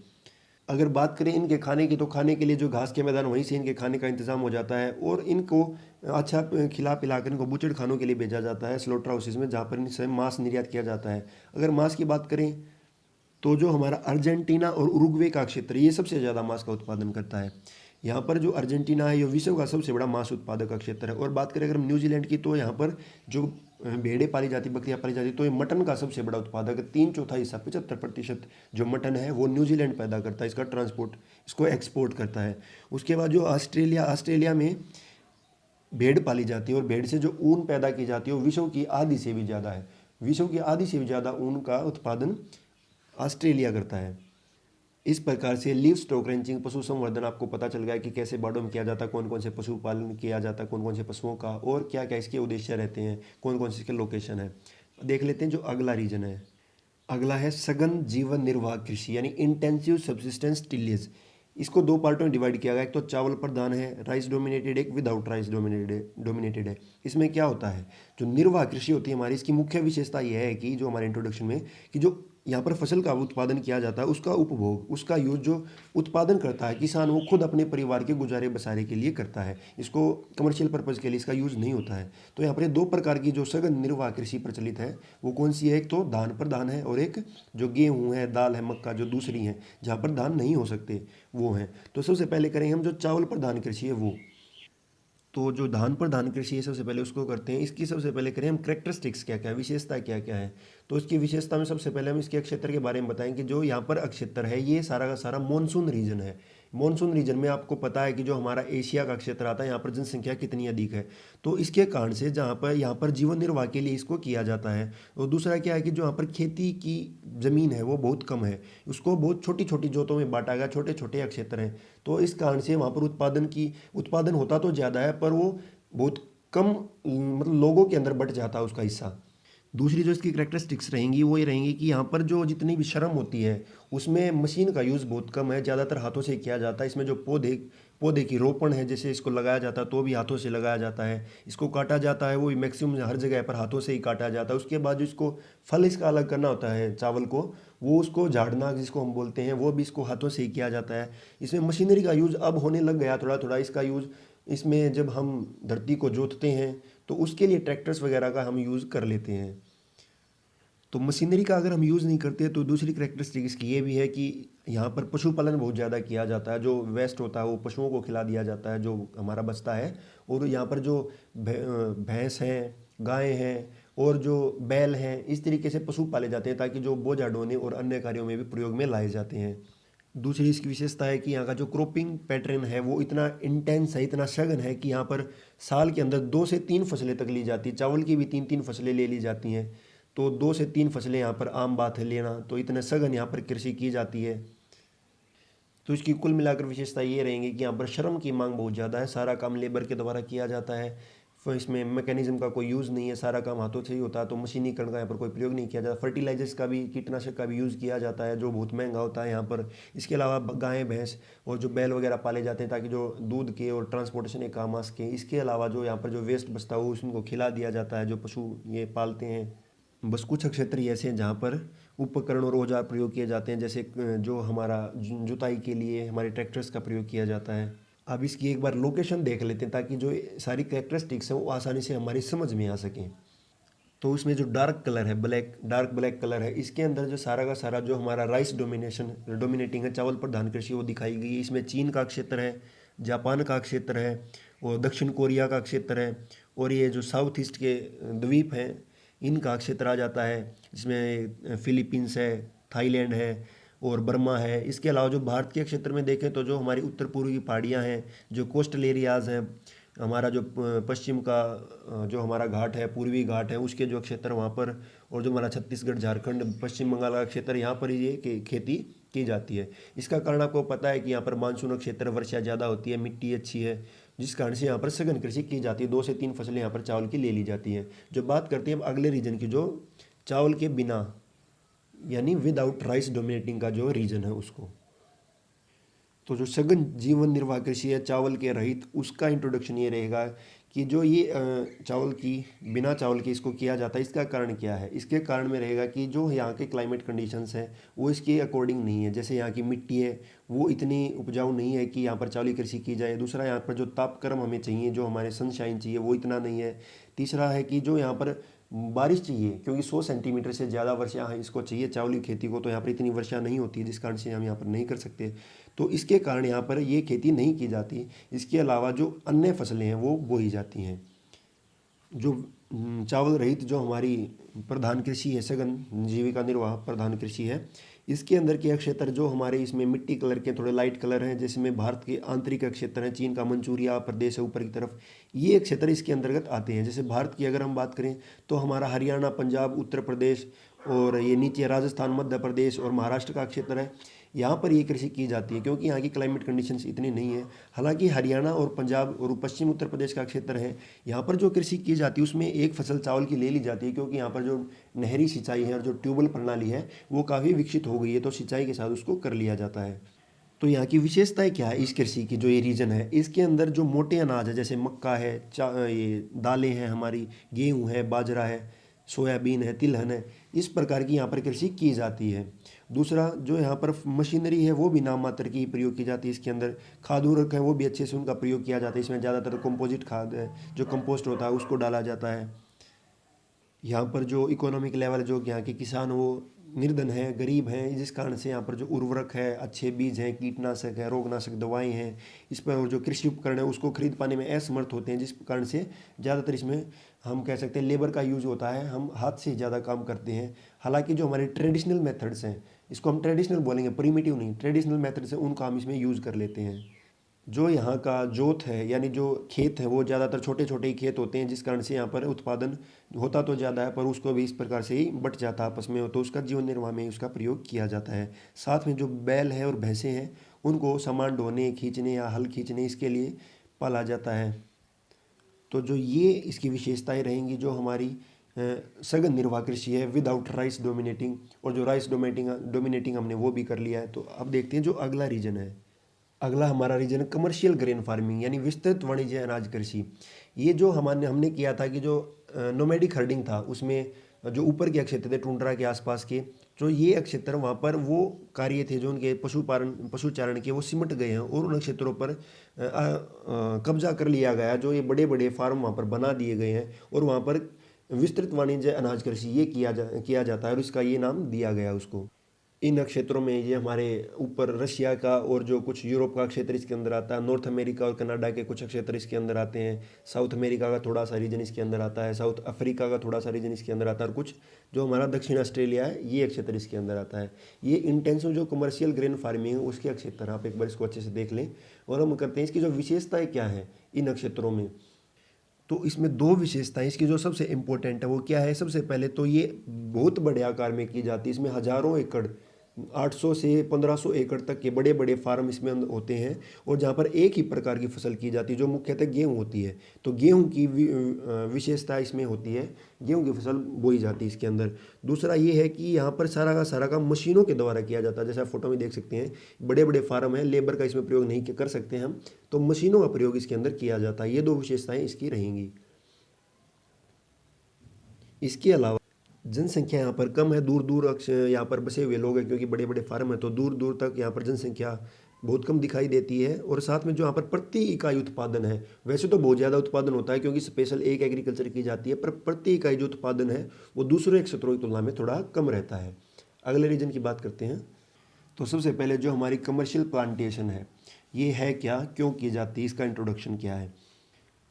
अगर बात करें इनके खाने की, तो खाने के लिए जो घास के मैदान वहीं से इनके खाने का इंतज़ाम हो जाता है, और इनको अच्छा खिला पिला कर इनको बूचड़ खानों के लिए भेजा जाता है, स्लॉटर हाउसेज में, जहाँ पर इनसे मांस निर्यात किया जाता है। अगर मांस की बात करें तो जो हमारा अर्जेंटीना और उरुग्वे का क्षेत्र, ये सबसे ज़्यादा मांस का उत्पादन करता है। यहाँ पर जो अर्जेंटीना है ये विश्व का सबसे बड़ा मांस उत्पादक का क्षेत्र है। और बात करें अगर हम न्यूजीलैंड की, तो यहाँ पर जो भेड़ें पाली जाती, बकरियां पाली जाती, तो ये मटन का सबसे बड़ा उत्पादक है। 3/4 हिस्सा 75% जो मटन है वो न्यूजीलैंड पैदा करता है, इसका ट्रांसपोर्ट, इसको एक्सपोर्ट करता है। उसके बाद जो ऑस्ट्रेलिया में भेड़ पाली जाती है और भेड़ से जो ऊन पैदा की जाती है वो विश्व की आधी से भी ज़्यादा है। विश्व की आधी से भी ज़्यादा ऊन का उत्पादन ऑस्ट्रेलिया करता है। इस प्रकार से लिव स्टॉक रेंचिंग, पशु संवर्धन, आपको पता चल गया कि कैसे बाड़ों में किया जाता है, कौन कौन से पशु पालन किया जाता है, कौन कौन से पशुओं का, और क्या क्या इसके उद्देश्य रहते हैं, कौन कौन से इसके लोकेशन है। देख लेते हैं जो अगला रीजन है। अगला है सघन जीवन निर्वाह कृषि, यानी इंटेंसिव सब्सिस्टेंस टिलेज। इसको दो पार्टों में डिवाइड किया गया, एक तो चावल प्रधान है राइस डोमिनेटेड, एक विदाउट राइस डोमिनेटेड है। इसमें क्या होता है, जो निर्वाह कृषि होती है हमारी, इसकी मुख्य विशेषता यह है कि जो हमारे इंट्रोडक्शन में, कि जो यहाँ पर फसल का उत्पादन किया जाता है उसका उपभोग, उसका यूज जो उत्पादन करता है किसान, वो खुद अपने परिवार के गुजारे बसारे के लिए करता है। इसको कमर्शियल पर्पज़ के लिए इसका यूज़ नहीं होता है। तो यहाँ पर ये दो प्रकार की जो सघन निर्वाह कृषि प्रचलित है वो कौन सी है, एक तो धान प्रधान है और एक जो गेहूँ है, दाल है, मक्का, जो दूसरी हैं जहाँ पर धान नहीं हो सकते वो हैं। तो सबसे पहले करेंगे हम जो चावल प्रधान कृषि है वो। तो जो धान प्रधान कृषि है सबसे पहले उसको करते हैं। इसकी सबसे पहले करें हम कैरेक्टरिस्टिक्स क्या क्या है, विशेषता क्या क्या है। तो इसकी विशेषता में सबसे पहले हम इसके क्षेत्र के बारे में बताएंगे। जो यहाँ पर क्षेत्र है ये सारा का सारा मानसून रीजन है। मानसून रीजन में आपको पता है कि जो हमारा एशिया का क्षेत्र आता है यहाँ पर जनसंख्या कितनी अधिक है, तो इसके कारण से जहाँ पर यहाँ पर जीवन निर्वाह के लिए इसको किया जाता है। और दूसरा क्या है कि जो यहाँ पर खेती की ज़मीन है वो बहुत कम है, उसको बहुत छोटी छोटी जोतों में बांटा गया, छोटे छोटे क्षेत्र हैं। तो इस कारण से वहाँ पर उत्पादन होता तो ज़्यादा है पर वो बहुत कम, मतलब लोगों के अंदर बट जाता है उसका हिस्सा। दूसरी जो इसकी करेक्टरिस्टिक्स रहेंगी वो ये रहेंगी कि यहाँ पर जो जितनी भी श्रम होती है उसमें मशीन का यूज़ बहुत कम है, ज़्यादातर हाथों से किया जाता है। इसमें जो पौधे पौधे की रोपण है, जैसे इसको लगाया जाता है तो भी हाथों से लगाया जाता है, इसको काटा जाता है वो भी मैक्सिमम हर जगह पर हाथों से ही काटा जाता है। उसके बाद जो इसको फल इसका अलग करना होता है चावल को, वो उसको झाड़ना जिसको हम बोलते हैं, वो भी इसको हाथों से ही किया जाता है। इसमें मशीनरी का यूज़ अब होने लग गया थोड़ा थोड़ा इसका यूज़। इसमें जब हम धरती को जोतते हैं तो उसके लिए ट्रैक्टर्स वगैरह का हम यूज़ कर लेते हैं। तो मशीनरी का अगर हम यूज़ नहीं करते तो दूसरी करेक्टरिस्टिक इसकी ये भी है कि यहाँ पर पशुपालन बहुत ज़्यादा किया जाता है। जो वेस्ट होता है वो पशुओं को खिला दिया जाता है जो हमारा बचता है। और यहाँ पर जो भैंस हैं, गायें हैं और जो बैल हैं, इस तरीके से पशु पाले जाते हैं ताकि जो बोझा ढोने और अन्य कार्यों में भी प्रयोग में लाए जाते हैं। दूसरी इसकी विशेषता है कि यहाँ का जो क्रॉपिंग पैटर्न है वो इतना इंटेंस है, इतना सघन है कि यहाँ पर साल के अंदर 2 से 3 फसलें तक ली जाती है। चावल की भी 3-3 फसलें ले ली जाती हैं। तो 2 से 3 फसलें यहाँ पर आम बात है लेना, तो इतने सघन यहाँ पर कृषि की जाती है। तो इसकी कुल मिलाकर विशेषता ये रहेंगी कि यहाँ पर श्रम की मांग बहुत ज़्यादा है, सारा काम लेबर के द्वारा किया जाता है। फिर इसमें मैकेनिज्म का कोई यूज़ नहीं है, सारा काम हाथों से ही होता है। तो मशीनीकरण का यहाँ पर कोई प्रयोग नहीं किया जाता। फर्टिलाइजर्स का भी, कीटनाशक का भी यूज़ किया जाता है जो बहुत महंगा होता है यहाँ पर। इसके अलावा गायें, भैंस और जो बैल वगैरह पाले जाते हैं ताकि जो दूध के और ट्रांसपोर्टेशन के काम आ सकें। इसके अलावा जो यहाँ पर जो वेस्ट बचता है वो उनको खिला दिया जाता है जो पशु ये पालते हैं। बस कुछ क्षेत्र ही ऐसे हैं जहाँ पर उपकरण और औजार प्रयोग किए जाते हैं, जैसे जो हमारा जुताई के लिए हमारे ट्रैक्टर्स का प्रयोग किया जाता है। अब इसकी एक बार लोकेशन देख लेते हैं ताकि जो सारी कैरेक्टरिस्टिक्स हैं वो आसानी से हमारी समझ में आ सकें। तो उसमें जो डार्क कलर है, डार्क ब्लैक कलर है, इसके अंदर जो सारा का सारा जो हमारा राइस डोमिनेटिंग है, चावल प्रधान कृषि, वो दिखाई गई है। इसमें चीन का क्षेत्र है, जापान का क्षेत्र है और दक्षिण कोरिया का क्षेत्र है। और ये जो साउथ ईस्ट के द्वीप हैं इनका क्षेत्र आ जाता है। इसमें फिलीपींस है, थाईलैंड है और बर्मा है। इसके अलावा जो भारत के क्षेत्र में देखें तो जो हमारी उत्तर पूर्व की पहाड़ियाँ हैं, जो कोस्टल एरियाज़ हैं, हमारा जो पश्चिम का जो हमारा घाट है, पूर्वी घाट है, उसके जो क्षेत्र वहाँ पर, और जो हमारा छत्तीसगढ़, झारखंड, पश्चिम बंगाल का क्षेत्र, यहाँ पर ये खेती की जाती है। इसका कारण आपको पता है कि यहाँ पर मानसून क्षेत्र, वर्षा ज़्यादा होती है, मिट्टी अच्छी है, जिस कारण से यहाँ पर सघन कृषि की जाती है। 2 से 3 फसलें यहाँ पर चावल की ले ली जाती हैं। जो बात करते हैं अब अगले रीजन की, जो चावल के बिना यानी विदाउट राइस डोमिनेटिंग का जो रीजन है उसको। तो जो सघन जीवन निर्वाह कृषि है चावल के रहित, उसका इंट्रोडक्शन ये रहेगा कि जो ये चावल की बिना चावल के इसको किया जाता है, इसका कारण क्या है। इसके कारण में रहेगा कि जो यहाँ के क्लाइमेट कंडीशंस हैं वो इसके अकॉर्डिंग नहीं है। जैसे यहाँ की मिट्टी है वो इतनी उपजाऊ नहीं है कि यहाँ पर चावल की कृषि की जाए। दूसरा, यहाँ पर जो तापक्रम हमें चाहिए, जो हमारे सनशाइन चाहिए, वो इतना नहीं है। तीसरा है कि जो यहाँ पर बारिश चाहिए, क्योंकि 100 सेंटीमीटर से ज़्यादा वर्षा इसको चाहिए चावल की खेती को, तो यहाँ पर इतनी वर्षा नहीं होती है, जिस कारण से हम यहाँ पर नहीं कर सकते। तो इसके कारण यहाँ पर ये खेती नहीं की जाती। इसके अलावा जो अन्य फसलें हैं वो बोई जाती हैं। जो चावल रहित जो हमारी प्रधान कृषि है, सघन जीविका निर्वाह प्रधान कृषि है, इसके अंदर के क्षेत्र जो हमारे इसमें मिट्टी कलर के थोड़े लाइट कलर हैं, जिसमें भारत के आंतरिक क्षेत्र हैं, चीन का मंचूरिया प्रदेश है ऊपर की तरफ, ये क्षेत्र इसके अंतर्गत आते हैं। जैसे भारत की अगर हम बात करें तो हमारा हरियाणा, पंजाब, उत्तर प्रदेश और ये नीचे राजस्थान, मध्य प्रदेश और महाराष्ट्र का क्षेत्र है। यहाँ पर ये कृषि की जाती है क्योंकि यहाँ की क्लाइमेट कंडीशंस इतनी नहीं है। हालांकि हरियाणा और पंजाब और पश्चिम उत्तर प्रदेश का क्षेत्र है, यहाँ पर जो कृषि की जाती है उसमें एक फसल चावल की ले ली जाती है, क्योंकि यहाँ पर जो नहरी सिंचाई है और जो ट्यूबवेल प्रणाली है वो काफ़ी विकसित हो गई है, तो सिंचाई के साथ उसको कर लिया जाता है। तो यहाँ की विशेषताएं क्या है इस कृषि की, जो ये रीजन है इसके अंदर जो मोटे अनाज है जैसे मक्का है, ये दालें हैं हमारी, गेहूँ है, बाजरा है, सोयाबीन है, तिलहन है, इस प्रकार की यहाँ पर कृषि की जाती है। दूसरा जो यहाँ पर मशीनरी है वो भी नाम मात्र की प्रयोग की जाती है। इसके अंदर खाद उर्वरक है वो भी अच्छे से उनका प्रयोग किया जाता है। इसमें ज़्यादातर कंपोजिट खाद है, जो कंपोस्ट होता है उसको डाला जाता है। यहाँ पर जो इकोनॉमिक लेवल, जो यहाँ के किसान वो निर्धन है, गरीब हैं, जिस कारण से यहाँ पर जो उर्वरक है, अच्छे बीज हैं, कीटनाशक है, रोगनाशक दवाएं हैं, इस पर और जो कृषि उपकरण है उसको खरीद पाने में असमर्थ होते हैं, जिस कारण से ज़्यादातर इसमें हम कह सकते हैं लेबर का यूज होता है, हम हाथ से ज़्यादा काम करते हैं। हालांकि जो हमारे ट्रेडिशनल मेथड्स हैं, इसको हम ट्रेडिशनल बोलेंगे, प्रिमिटिव नहीं, ट्रेडिशनल मेथड्स हैं उनको हम इसमें यूज़ कर लेते हैं। जो यहाँ का जोत है यानी जो खेत है वो ज़्यादातर छोटे छोटे ही खेत होते हैं, जिस कारण से यहाँ पर उत्पादन होता तो ज़्यादा है पर उसको भी इस प्रकार से ही बट जाता है आपस में, तो उसका जीवन निर्वाह में उसका प्रयोग किया जाता है। साथ में जो बैल है और भैंसें हैं उनको सामान ढोने, खींचने या हल खींचने इसके लिए पाला जाता है। तो जो ये इसकी विशेषताएं रहेंगी, जो हमारी सघन निर्वाह कृषि है विदाउट राइस डोमिनेटिंग, और जो राइस डोमिनेटिंग हमने वो भी कर लिया है। तो अब देखते हैं जो अगला रीजन है। अगला हमारा रीजन है कमर्शियल ग्रेन फार्मिंग यानी विस्तृत वाणिज्य अनाज कृषि। ये जो हमने किया था कि जो नोमैडिक हर्डिंग था उसमें जो ऊपर के क्षेत्र थे टुंड्रा के आसपास के, जो ये क्षेत्र वहाँ पर वो कार्य थे जो उनके पशुचारण के वो सिमट गए हैं और उन क्षेत्रों पर कब्जा कर लिया गया। जो ये बड़े बड़े फार्म वहाँ पर बना दिए गए हैं और वहाँ पर विस्तृत वाणिज्य अनाज कृषि ये किया जाता है और इसका ये नाम दिया गया उसको। इन क्षेत्रों में ये हमारे ऊपर रशिया का और जो कुछ यूरोप का क्षेत्र इसके अंदर आता है, नॉर्थ अमेरिका और कनाडा के कुछ क्षेत्र इसके अंदर आते हैं, साउथ अमेरिका का थोड़ा सा रीजन इसके अंदर आता है, साउथ अफ्रीका का थोड़ा सा रीजन इसके अंदर आता है, और कुछ जो हमारा दक्षिण ऑस्ट्रेलिया है ये क्षेत्र इसके अंदर आता है। ये इंटेंसिव जो कमर्शियल ग्रेन फार्मिंग है उसके क्षेत्र, आप एक बार इसको अच्छे से देख लें और हम करते हैं इसकी जो विशेषताएँ क्या है इन क्षेत्रों में। तो इसमें दो विशेषताएं इसकी जो सबसे इम्पोर्टेंट है वो क्या है, सबसे पहले तो ये बहुत बड़े आकार में की जाती है। इसमें हजारों एकड़, 800 से 1500 एकड़ तक के बड़े बड़े फार्म इसमें होते हैं और जहाँ पर एक ही प्रकार की फसल की जाती है जो मुख्यतः गेहूँ होती है। तो गेहूँ की विशेषता इसमें होती है, गेहूँ की फसल बोई जाती है इसके अंदर। दूसरा ये है कि यहाँ पर सारा का सारा काम मशीनों के द्वारा किया जाता है। जैसे आप फोटो में देख सकते हैं बड़े बड़े फार्म हैं, लेबर का इसमें प्रयोग नहीं कर सकते हम, तो मशीनों का प्रयोग इसके अंदर किया जाता है। ये दो विशेषताएं इसकी रहेंगी। इसके अलावा जनसंख्या यहाँ पर कम है, दूर दूर यहाँ पर बसे हुए लोग हैं क्योंकि बड़े बड़े फार्म हैं, तो दूर दूर तक यहाँ पर जनसंख्या बहुत कम दिखाई देती है। और साथ में जो यहाँ पर प्रति इकाई उत्पादन है, वैसे तो बहुत ज़्यादा उत्पादन होता है क्योंकि स्पेशल एक एग्रीकल्चर की जाती है, पर प्रति इकाई जो उत्पादन है वो दूसरे क्षेत्रों की तुलना में थोड़ा कम रहता है। अगले रीजन की बात करते हैं। तो सबसे पहले जो हमारी कमर्शियल प्लांटेशन है ये है क्या, क्यों की जाती है, इसका इंट्रोडक्शन क्या है।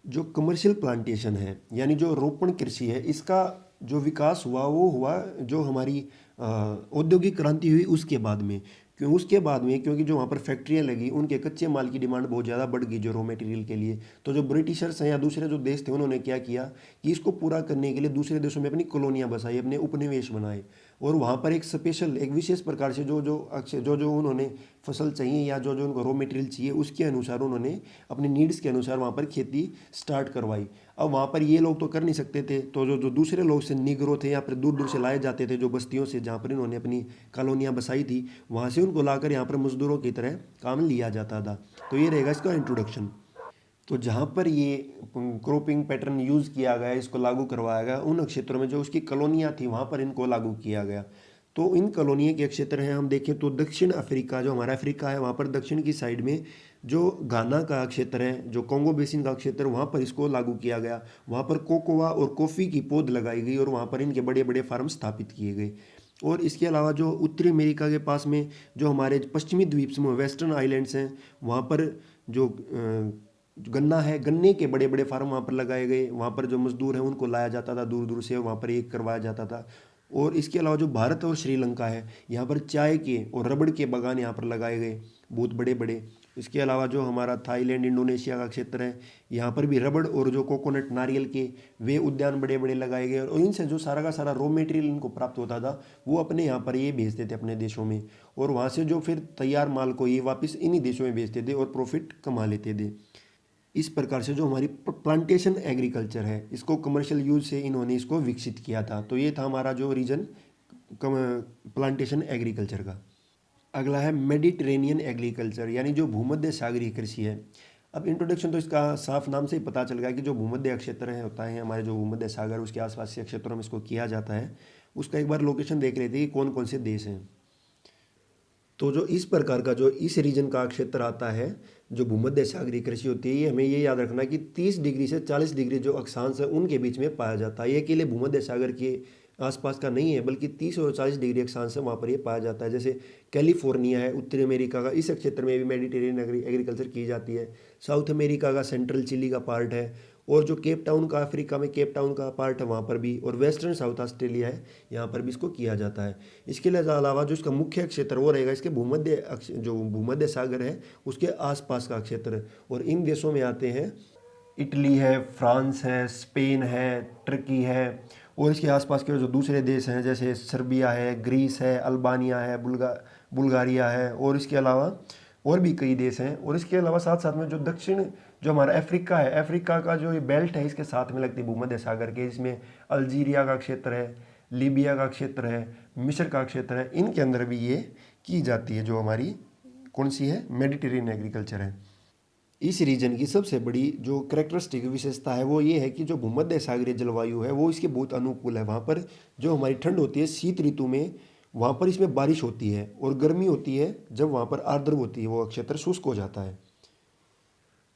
जो कमर्शियल प्लांटेशन है यानी जो रोपण कृषि है, इसका जो विकास हुआ वो हुआ जो हमारी औद्योगिक क्रांति हुई उसके बाद में। उसके बाद में क्योंकि जो वहाँ पर फैक्ट्रियाँ लगी उनके कच्चे माल की डिमांड बहुत ज़्यादा बढ़ गई जो रॉ मटेरियल के लिए। तो जो ब्रिटिशर्स हैं या दूसरे जो देश थे उन्होंने क्या किया कि इसको पूरा करने के लिए दूसरे देशों में अपनी कॉलोनियाँ बसाई, अपने उपनिवेश बनाए और वहाँ पर एक स्पेशल एक विशेष प्रकार से जो उन्होंने फसल चाहिए या जो जो उनको रॉ मटेरियल चाहिए उसके अनुसार उन्होंने अपने नीड्स के अनुसार वहाँ पर खेती स्टार्ट करवाई। अब वहाँ पर ये लोग तो कर नहीं सकते थे, तो जो जो दूसरे लोग से निगरो थे या फिर दूर दूर से लाए जाते थे जो बस्तियों से जहाँ पर इन्होंने अपनी कॉलोनियाँ बसाई थी, वहाँ से उनको लाकर यहाँ पर मजदूरों की तरह काम लिया जाता था। तो ये रहेगा इसका इंट्रोडक्शन। तो जहाँ पर ये क्रॉपिंग पैटर्न यूज़ किया गया, इसको लागू करवाया गया, उन क्षेत्रों में जो उसकी कॉलोनियाँ थी वहाँ पर इनको लागू किया गया। तो इन कॉलोनियों के क्षेत्र हैं, हम देखें तो दक्षिण अफ्रीका, जो हमारा अफ्रीका है वहाँ पर दक्षिण की साइड में जो घाना का क्षेत्र है, जो कॉन्गो बेसिन का क्षेत्र, वहाँ पर इसको लागू किया गया। वहाँ पर कोकोआ और कॉफ़ी की पौध लगाई गई और वहाँ पर इनके बड़े बड़े फार्म स्थापित किए गए। और इसके अलावा जो उत्तरी अमेरिका के पास में जो हमारे पश्चिमी द्वीप समूह वेस्टर्न आइलैंड्स हैं, वहाँ पर जो गन्ना है, गन्ने के बड़े बड़े फार्म वहाँ पर लगाए गए, वहाँ पर जो मजदूर हैं उनको लाया जाता था दूर दूर से, वहाँ पर एक करवाया जाता था। और इसके अलावा जो भारत और श्रीलंका है, यहाँ पर चाय के और रबड़ के बागान यहाँ पर लगाए गए बहुत बड़े बड़े। इसके अलावा जो हमारा थाईलैंड इंडोनेशिया का क्षेत्र है, यहाँ पर भी रबड़ और जो कोकोनट नारियल के वे उद्यान बड़े बड़े लगाए गए, और इनसे जो सारा का सारा रॉ मटेरियल इनको प्राप्त होता था वो अपने यहाँ पर ये भेजते थे अपने देशों में, और वहाँ से जो फिर तैयार माल को ये वापस इन्हीं देशों में भेजते थे और प्रॉफिट कमा लेते थे। इस प्रकार से जो हमारी प्लांटेशन एग्रीकल्चर है, इसको कमर्शियल यूज से इन्होंने इसको विकसित किया था। तो ये था हमारा जो रीजन प्लांटेशन एग्रीकल्चर का। अगला है मेडिटेरेनियन एग्रीकल्चर, यानी जो भूमध्य सागरीय कृषि है। अब इंट्रोडक्शन तो इसका साफ नाम से ही पता चल गया कि जो भूमध्य क्षेत्र है होता है हमारे, जो भूमध्य सागर उसके आसपास के क्षेत्रों में इसको किया जाता है। उसका एक बार लोकेशन देख लेते हैं कि कौन कौन से देश हैं। तो जो इस प्रकार का जो इस रीजन का क्षेत्र आता है, जो भूमध्य सागरीय कृषि होती है, ये हमें ये याद रखना है कि 30 डिग्री से 40 डिग्री जो अक्षांश है उनके बीच में पाया जाता है। ये अकेले भूमध्य सागर के आसपास का नहीं है, बल्कि 30 और 40 डिग्री अक्षांश है वहाँ पर ये पाया जाता है। जैसे कैलिफोर्निया है उत्तरी अमेरिका का, इस क्षेत्र में भी मेडिटेरियन एग्रीकल्चर की जाती है। साउथ अमेरिका का सेंट्रल चिली का पार्ट है, और जो केप टाउन का अफ्रीका में केप टाउन का पार्ट है वहाँ पर भी, और वेस्टर्न साउथ ऑस्ट्रेलिया है यहाँ पर भी इसको किया जाता है। इसके अलावा जो इसका मुख्य क्षेत्र वो रहेगा इसके जो भूमध्य सागर है उसके आसपास का क्षेत्र। और इन देशों में आते हैं इटली है, फ्रांस है, स्पेन है, टर्की है, और इसके आसपास के जो दूसरे देश हैं जैसे सर्बिया है, ग्रीस है, अल्बानिया है, बुल्गारिया है, और इसके अलावा और भी कई देश हैं। और इसके अलावा साथ साथ में जो दक्षिण जो हमारा अफ्रीका है, अफ्रीका का जो ये बेल्ट है इसके साथ में लगती है भूमध्य सागर के, इसमें अल्जीरिया का क्षेत्र है, लीबिया का क्षेत्र है, मिस्र का क्षेत्र है, इनके अंदर भी ये की जाती है जो हमारी कौन सी है, मेडिटेरेनियन एग्रीकल्चर है। इस रीजन की सबसे बड़ी जो करेक्टरिस्टिक विशेषता है वो ये है कि जो भूमध्य सागरीय जलवायु है वो इसके बहुत अनुकूल है। वहाँ पर जो हमारी ठंड होती है शीत ऋतु में, वहाँ पर इसमें बारिश होती है, और गर्मी होती है जब वहाँ पर आर्द्र होती है, वो क्षेत्र शुष्क हो जाता है।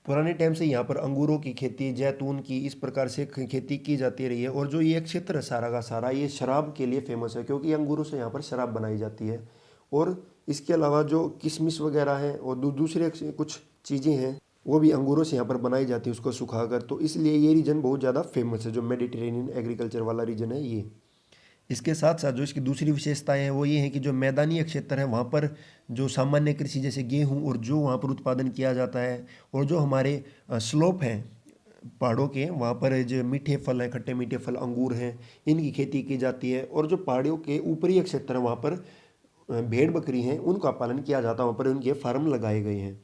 पुराने टाइम से यहाँ पर अंगूरों की खेती, जैतून की, इस प्रकार से खेती की जाती रही है। और जो ये क्षेत्र है सारा का सारा ये शराब के लिए फेमस है, क्योंकि अंगूरों से यहाँ पर शराब बनाई जाती है। और इसके अलावा जो किशमिश वगैरह हैं और दूसरे कुछ चीज़ें हैं वो भी अंगूरों से यहाँ पर बनाई जाती है उसको सुखाकर। तो इसलिए ये रीजन बहुत ज़्यादा फेमस है, जो मेडिटेरेनियन एग्रीकल्चर वाला रीजन है ये। इसके साथ साथ जो इसकी दूसरी विशेषताएं हैं वो ये है कि जो मैदानी क्षेत्र है वहाँ पर जो सामान्य कृषि जैसे गेहूँ और जो वहाँ पर उत्पादन किया जाता है, और जो हमारे स्लोप हैं पहाड़ों के, वहाँ पर जो मीठे फल हैं, खट्टे मीठे फल अंगूर हैं, इनकी खेती की जाती है। और जो पहाड़ियों के ऊपरी क्षेत्र है वहाँ पर भेड़ बकरी हैं उनका पालन किया जाता है, वहाँ पर उनके फार्म लगाए गए हैं।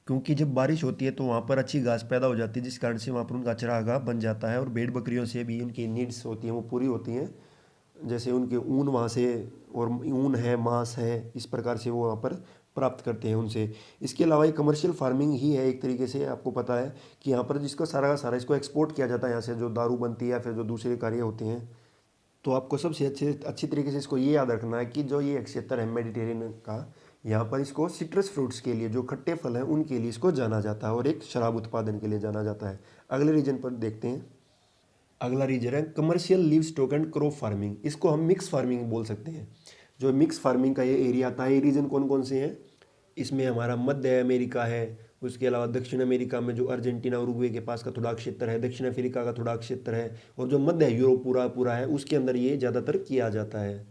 क्योंकि जब बारिश होती है तो वहाँ पर अच्छी घास पैदा हो जाती है, जिस कारण से वहाँ पर उनका चरागाह बन जाता है, और भेड़ बकरियों से भी उनकी नीड्स होती हैं वो पूरी होती हैं। जैसे उनके ऊन वहाँ से, और ऊन है, मांस है, इस प्रकार से वो वहाँ पर प्राप्त करते हैं उनसे। इसके अलावा ये कमर्शियल फार्मिंग ही है एक तरीके से, आपको पता है कि यहाँ पर जिसको सारा का सारा इसको एक्सपोर्ट किया जाता है यहाँ से, जो दारू बनती है या फिर जो दूसरे कार्य होते हैं। तो आपको सबसे अच्छी तरीके से इसको ये याद रखना है कि जो ये क्षेत्र है मेडिटेरेनियन का, यहाँ पर इसको सिट्रस फ्रूट्स के लिए, जो खट्टे फल हैं उनके लिए इसको जाना जाता है, और एक शराब उत्पादन के लिए जाना जाता है। अगले रीजन पर देखते हैं। अगला रीजन है commercial live stock and crop farming, इसको हम मिक्स फार्मिंग बोल सकते हैं। जो मिक्स फार्मिंग का ये एरिया आता है, ये रीजन कौन कौन से हैं, इसमें हमारा मध्य अमेरिका है, उसके अलावा दक्षिण अमेरिका में जो अर्जेंटीना और उरुग्वे के पास का थोड़ा क्षेत्र है, दक्षिण अफ्रीका का थोड़ा क्षेत्र है, और जो मध्य यूरोप पूरा पूरा है उसके अंदर ये ज़्यादातर किया जाता है।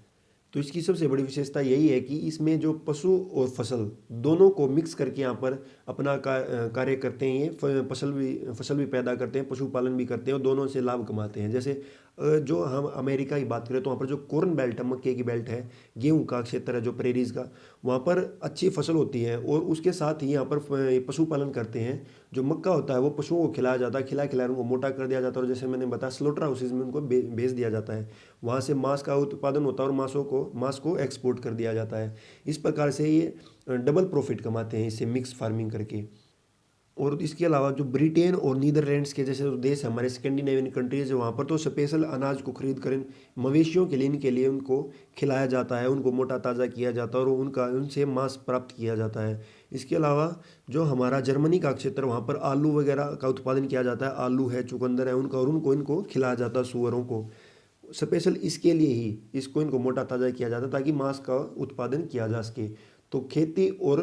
तो इसकी सबसे बड़ी विशेषता यही है कि इसमें जो पशु और फसल दोनों को मिक्स करके यहाँ पर अपना कार्य करते हैं। ये फसल भी पैदा करते हैं, पशुपालन भी करते हैं, और दोनों से लाभ कमाते हैं। जैसे जो हम अमेरिका की बात करें तो वहाँ पर जो कॉर्न बेल्ट है, मक्के की बेल्ट है, गेहूं का क्षेत्र है जो प्रेरीज का, वहाँ पर अच्छी फसल होती है, और उसके साथ ही यहाँ पर पशुपालन करते हैं। जो मक्का होता है वो पशुओं को खिलाया जाता है, खिला उनको मोटा कर दिया जाता है, और जैसे मैंने बताया स्लोटर हाउसेज में उनको भेज दिया जाता है, वहाँ से मांस का उत्पादन होता है, और मांस को एक्सपोर्ट कर दिया जाता है। इस प्रकार से ये डबल प्रॉफिट कमाते हैं इससे मिक्स फार्मिंग करके। और इसके अलावा जो ब्रिटेन और नीदरलैंड्स के जैसे जो देश हमारे स्कैंडिनेवियन कंट्रीज है, वहाँ पर तो स्पेशल अनाज को खरीद कर मवेशियों के लिए, इनके लिए उनको खिलाया जाता है, उनको मोटा ताज़ा किया जाता है, और उनसे मांस प्राप्त किया जाता है। इसके अलावा जो हमारा जर्मनी का क्षेत्र, वहाँ पर आलू वगैरह का उत्पादन किया जाता है, आलू है, चुकंदर है उनका, और इनको खिलाया जाता है सुअरों को। स्पेशल इसके लिए ही इनको मोटा ताज़ा किया जाता है ताकि मांस का उत्पादन किया जा सके। तो खेती और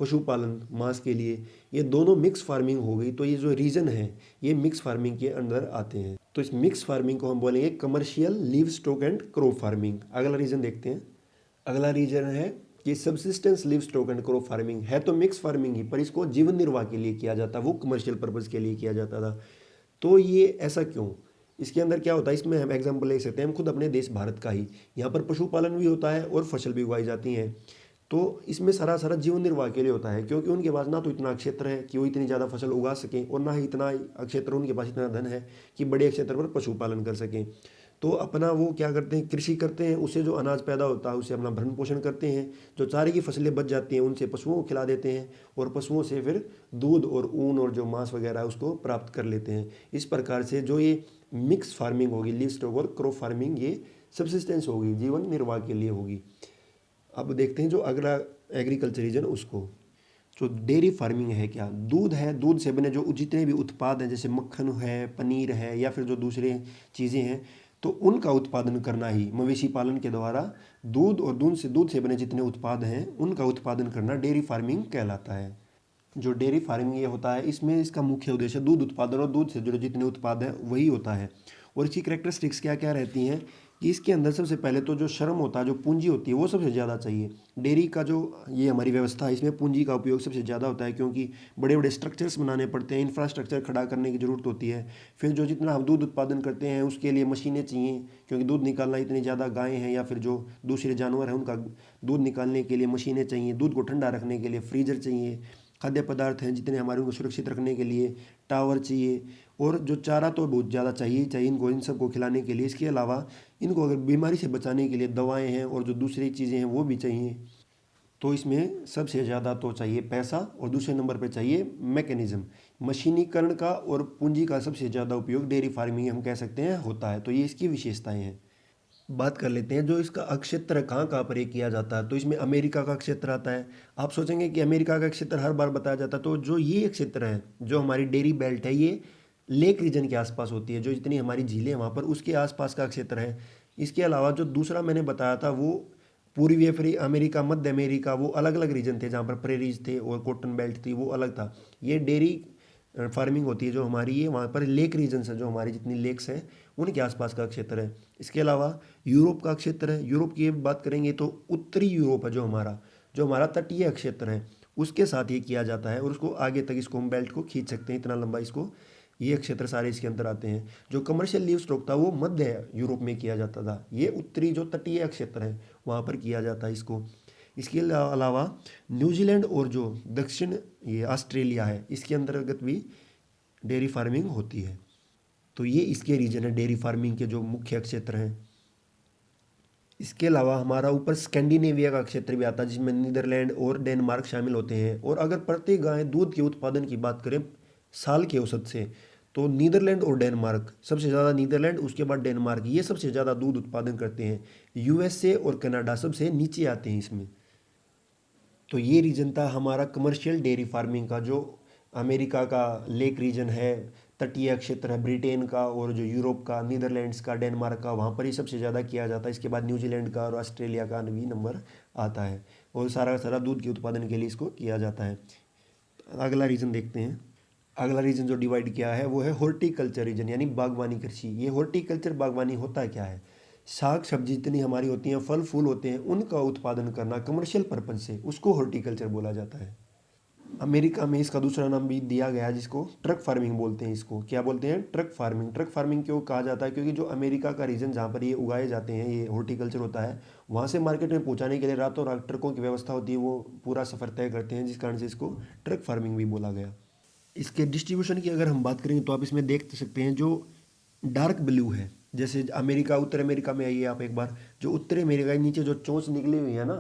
पशुपालन मांस के लिए, ये दोनों मिक्स फार्मिंग हो गई। तो ये जो रीजन है ये मिक्स फार्मिंग के अंदर आते हैं। तो इस मिक्स फार्मिंग को हम बोलेंगे commercial live stock and crop farming. अगला रीजन देखते हैं। अगला रीजन है कि subsistence live stock and crop farming है तो मिक्स फार्मिंग ही, पर इसको जीवन निर्वाह के लिए किया जाता, वो कमर्शियल पर्पज़ के लिए किया जाता था। तो ये ऐसा क्यों? इसके अंदर क्या होता है, इसमें हम एग्जांपल ले सकते हैं हम खुद अपने देश भारत का ही। यहाँ पर पशुपालन भी होता है और फसल भी उगाई जाती हैं। तो इसमें सारा सारा जीवन निर्वाह के लिए होता है, क्योंकि उनके पास ना तो इतना क्षेत्र है कि वो इतनी ज़्यादा फसल उगा सकें, और ना ही इतना क्षेत्र, उनके पास इतना धन है कि बड़े क्षेत्र पर पशुपालन कर सकें। तो अपना वो क्या करते हैं, कृषि करते हैं, उससे जो अनाज पैदा होता है उससे अपना भरण पोषण करते हैं। जो चारे की फसलें बच जाती हैं उनसे पशुओं को खिला देते हैं, और पशुओं से फिर दूध और ऊन और जो मांस वगैरह है उसको प्राप्त कर लेते हैं। इस प्रकार से जो ये मिक्स फार्मिंग होगी, लिव स्टॉक और क्रॉप फार्मिंग, ये सबसिस्टेंस होगी, जीवन निर्वाह के लिए होगी। अब देखते हैं जो अगला एग्रीकल्चर रीजन उसको। जो डेयरी फार्मिंग है, क्या दूध है, दूध से बने जो जितने भी उत्पाद हैं जैसे मक्खन है, पनीर है, या फिर जो दूसरे चीज़ें हैं, तो उनका उत्पादन करना ही मवेशी पालन के द्वारा दूध और दूध से बने जितने उत्पाद हैं उनका उत्पादन करना डेयरी फार्मिंग कहलाता है। जो डेयरी फार्मिंग ये होता है, इसमें इसका मुख्य उद्देश्य दूध उत्पादन और दूध से जुड़े जितने उत्पाद हैं वही होता है। और इसकी करेक्टरिस्टिक्स क्या क्या रहती हैं कि इसके अंदर सबसे पहले तो जो श्रम होता है, जो पूंजी होती है, वो सबसे ज़्यादा चाहिए। डेयरी का जो ये हमारी व्यवस्था है इसमें पूंजी का उपयोग सबसे ज़्यादा होता है, क्योंकि बड़े बड़े स्ट्रक्चर्स बनाने पड़ते हैं, इंफ्रास्ट्रक्चर खड़ा करने की ज़रूरत होती है। फिर जो जितना हम दूध उत्पादन करते हैं उसके लिए मशीनें चाहिए, क्योंकि दूध निकालना, इतनी ज़्यादा गायें हैं या फिर जो दूसरे जानवर हैं उनका दूध निकालने के लिए मशीनें चाहिए, दूध को ठंडा रखने के लिए फ्रीजर चाहिए, खाद्य पदार्थ हैं जितने हमारे उनको सुरक्षित रखने के लिए टावर चाहिए, और जो चारा तो बहुत ज़्यादा चाहिए चाहिए इनको, इन सबको खिलाने के लिए। इसके अलावा इनको अगर बीमारी से बचाने के लिए दवाएं हैं और जो दूसरी चीज़ें हैं वो भी चाहिए। तो इसमें सबसे ज़्यादा तो चाहिए पैसा, और दूसरे नंबर पे चाहिए मैकेनिज्म, मशीनीकरण का और पूंजी का सबसे ज़्यादा उपयोग डेयरी फार्मिंग हम कह सकते हैं होता है। तो ये इसकी विशेषताएं हैं। बात कर लेते हैं जो इसका अक्षेत्र कहाँ कहाँ पर ये किया जाता है। तो इसमें अमेरिका का क्षेत्र आता है। आप सोचेंगे कि अमेरिका का क्षेत्र हर बार बताया जाता है, तो जो ये क्षेत्र है, जो हमारी डेयरी बेल्ट है, ये लेक रीजन के आसपास होती है, जो जितनी हमारी झीलें हैं वहाँ पर उसके आसपास का क्षेत्र है। इसके अलावा जो दूसरा मैंने बताया था वो पूर्वी अमेरिका, मध्य अमेरिका, वो अलग अलग रीजन थे जहाँ पर प्रेरीज थे और कॉटन बेल्ट थी, वो अलग था। ये डेयरी फार्मिंग होती है जो हमारी, ये वहाँ पर लेक रीजन है, जो हमारी जितनी लेक्स हैं उनके आसपास का क्षेत्र है। इसके अलावा यूरोप का क्षेत्र है। यूरोप की बात करेंगे तो उत्तरी यूरोप है, जो हमारा तटीय क्षेत्र है, उसके साथ ये किया जाता है, और उसको आगे तक इसको हम बेल्ट को खींच सकते हैं, इतना लंबा इसको, ये क्षेत्र सारे इसके अंदर आते हैं। जो कमर्शियल लीव स्टॉक था वो मध्य यूरोप में किया जाता था, ये उत्तरी जो तटीय क्षेत्र है वहाँ पर किया जाता है इसको। इसके अलावा न्यूजीलैंड और जो दक्षिण ये ऑस्ट्रेलिया है, इसके अंतर्गत भी डेयरी फार्मिंग होती है। तो ये इसके रीजन है डेयरी फार्मिंग के जो मुख्य क्षेत्र हैं। इसके अलावा हमारा ऊपर स्कैंडिनेविया का क्षेत्र भी आता है, जिसमें नीदरलैंड और डेनमार्क शामिल होते हैं। और अगर प्रति गाय दूध के उत्पादन की बात करें साल के औसत से, तो नीदरलैंड और डेनमार्क, सबसे ज़्यादा नीदरलैंड, उसके बाद डेनमार्क, ये सबसे ज़्यादा दूध उत्पादन करते हैं। यूएसए और कनाडा सबसे नीचे आते हैं इसमें। तो ये रीजन था हमारा कमर्शियल डेयरी फार्मिंग का, जो अमेरिका का लेक रीजन है, तटीय क्षेत्र है ब्रिटेन का, और जो यूरोप का, नीदरलैंड्स का, डेनमार्क का, वहाँ पर ही सबसे ज़्यादा किया जाता है। इसके बाद न्यूजीलैंड का और ऑस्ट्रेलिया का भी नंबर आता है, और सारा सारा दूध के उत्पादन के लिए इसको किया जाता है। अगला रीजन देखते हैं। अगला रीजन जो डिवाइड किया है वो है हॉर्टिकल्चर रीजन, यानी बागवानी कृषि। ये हॉर्टिकल्चर बागवानी होता क्या है, साग सब्जी जितनी हमारी होती हैं, फल फूल होते हैं, उनका उत्पादन करना कमर्शियल पर्पज से, उसको हॉर्टिकल्चर बोला जाता है। अमेरिका में इसका दूसरा नाम भी दिया गया है, जिसको ट्रक फार्मिंग बोलते हैं। इसको क्या बोलते हैं, ट्रक फार्मिंग। ट्रक फार्मिंग क्यों कहा जाता है, क्योंकि जो अमेरिका का रीजन जहाँ पर ये उगाए जाते हैं, ये हॉर्टिकल्चर होता है, वहाँ से मार्केट में पहुँचाने के लिए रातों रात ट्रकों की व्यवस्था होती है, वो पूरा सफ़र तय करते हैं, जिस कारण से इसको ट्रक फार्मिंग भी बोला गया। इसके डिस्ट्रीब्यूशन की अगर हम बात करेंगे तो आप इसमें देख सकते हैं, जो डार्क ब्लू है, जैसे अमेरिका, उत्तर अमेरिका में आइए आप एक बार, जो उत्तरी अमेरिका के नीचे जो चोंच निकली हुई है ना,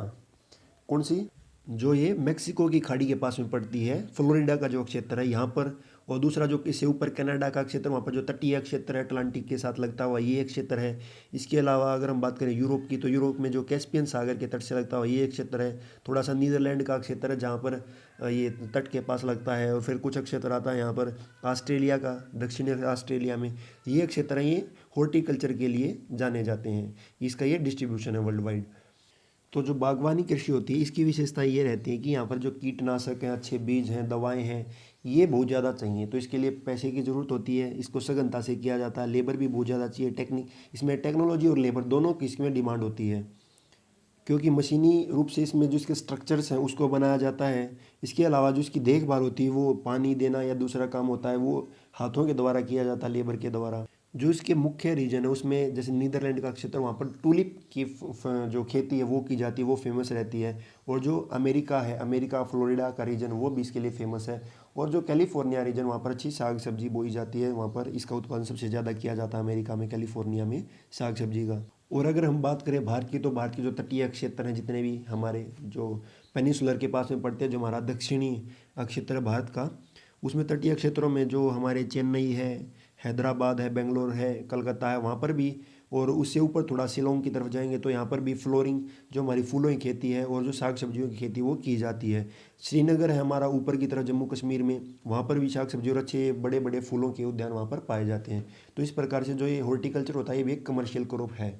कौन सी, जो ये मेक्सिको की खाड़ी के पास में पड़ती है, फ्लोरिडा का जो क्षेत्र है यहाँ पर, और दूसरा जो इससे ऊपर कनाडा का क्षेत्र, वहाँ पर जो तटीय क्षेत्र है अटलांटिक के साथ लगता हुआ, ये एक क्षेत्र है। इसके अलावा अगर हम बात करें यूरोप की, तो यूरोप में जो कैस्पियन सागर के तट से लगता हुआ ये एक क्षेत्र है। थोड़ा सा नीदरलैंड का क्षेत्र है जहाँ पर ये तट के पास लगता है, और फिर कुछ क्षेत्र आता है यहाँ पर ऑस्ट्रेलिया का, दक्षिणी ऑस्ट्रेलिया में ये क्षेत्र हैं, ये हॉर्टिकल्चर के लिए जाने जाते हैं। इसका ये डिस्ट्रीब्यूशन है वर्ल्ड वाइड। तो जो बागवानी कृषि होती है इसकी विशेषता ये रहती है कि यहाँ पर जो कीटनाशक हैं, अच्छे बीज हैं, दवाएं हैं, ये बहुत ज़्यादा चाहिए। तो इसके लिए पैसे की ज़रूरत होती है, इसको सघनता से किया जाता है, लेबर भी बहुत ज़्यादा चाहिए, टेक्निक इसमें टेक्नोलॉजी और लेबर दोनों की इसमें डिमांड होती है, क्योंकि मशीनी रूप से इसमें जो इसके स्ट्रक्चर्स हैं उसको बनाया जाता है। इसके अलावा जो इसकी देखभाल होती है, वो पानी देना या दूसरा काम होता है, वो हाथों के द्वारा किया जाता है, लेबर के द्वारा। जो इसके मुख्य रीजन है उसमें जैसे नीदरलैंड का क्षेत्र, वहाँ पर टूलिप की जो खेती है वो की जाती है, वो फेमस रहती है। और जो अमेरिका है, अमेरिका फ्लोरिडा का रीजन, वो भी इसके लिए फेमस है। और जो कैलिफोर्निया रीजन, वहाँ पर अच्छी साग सब्जी बोई जाती है, वहाँ पर इसका उत्पादन सबसे ज़्यादा किया जाता है अमेरिका में, कैलिफोर्निया में साग सब्जी का। और अगर हम बात करें भारत की, तो भारत के जो तटीय क्षेत्र हैं जितने भी हमारे जो पेनिसुलर के पास में पड़ते हैं, जो हमारा दक्षिणी क्षेत्र है भारत का, उसमें तटीय क्षेत्रों में जो हमारे चेन्नई है, हैदराबाद है, बेंगलोर है, कलकत्ता है, वहाँ पर भी, और उससे ऊपर थोड़ा शिलोंग की तरफ जाएंगे तो यहाँ पर भी फ्लोरिंग, जो हमारी फूलों की खेती है और जो साग सब्जियों की खेती वो की जाती है। श्रीनगर है हमारा ऊपर की तरफ जम्मू कश्मीर में, वहाँ पर भी साग सब्जी और अच्छे बड़े बड़े फूलों के उद्यान वहाँ पर पाए जाते हैं। तो इस प्रकार से जो ये हॉर्टिकल्चर होता है ये भी एक कमर्शियल क्रॉप है।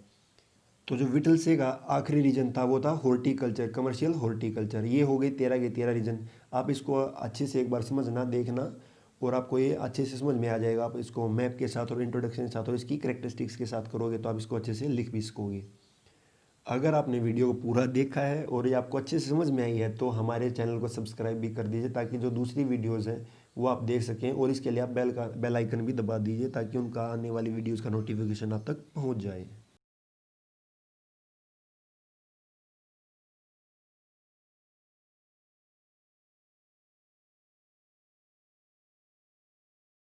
तो जो विटलसे का आखिरी रीजन था वो था हॉर्टिकल्चर, कमर्शियल हॉर्टिकल्चर। ये हो गई 13 के 13 रीजन। आप इसको अच्छे से एक बार समझना, देखना, और आपको ये अच्छे से समझ में आ जाएगा। आप इसको मैप के साथ और इंट्रोडक्शन के साथ और इसकी करेक्टरिस्टिक्स के साथ करोगे तो आप इसको अच्छे से लिख भी सकोगे। अगर आपने वीडियो को पूरा देखा है और ये आपको अच्छे से समझ में आई है तो हमारे चैनल को सब्सक्राइब भी कर दीजिए, ताकि जो दूसरी वीडियोज़ हैं वो आप देख सकें। और इसके लिए आप बेल आइकन भी दबा दीजिए, ताकि उनका आने वाली वीडियोज़ का नोटिफिकेशन आप तक पहुँच जाए।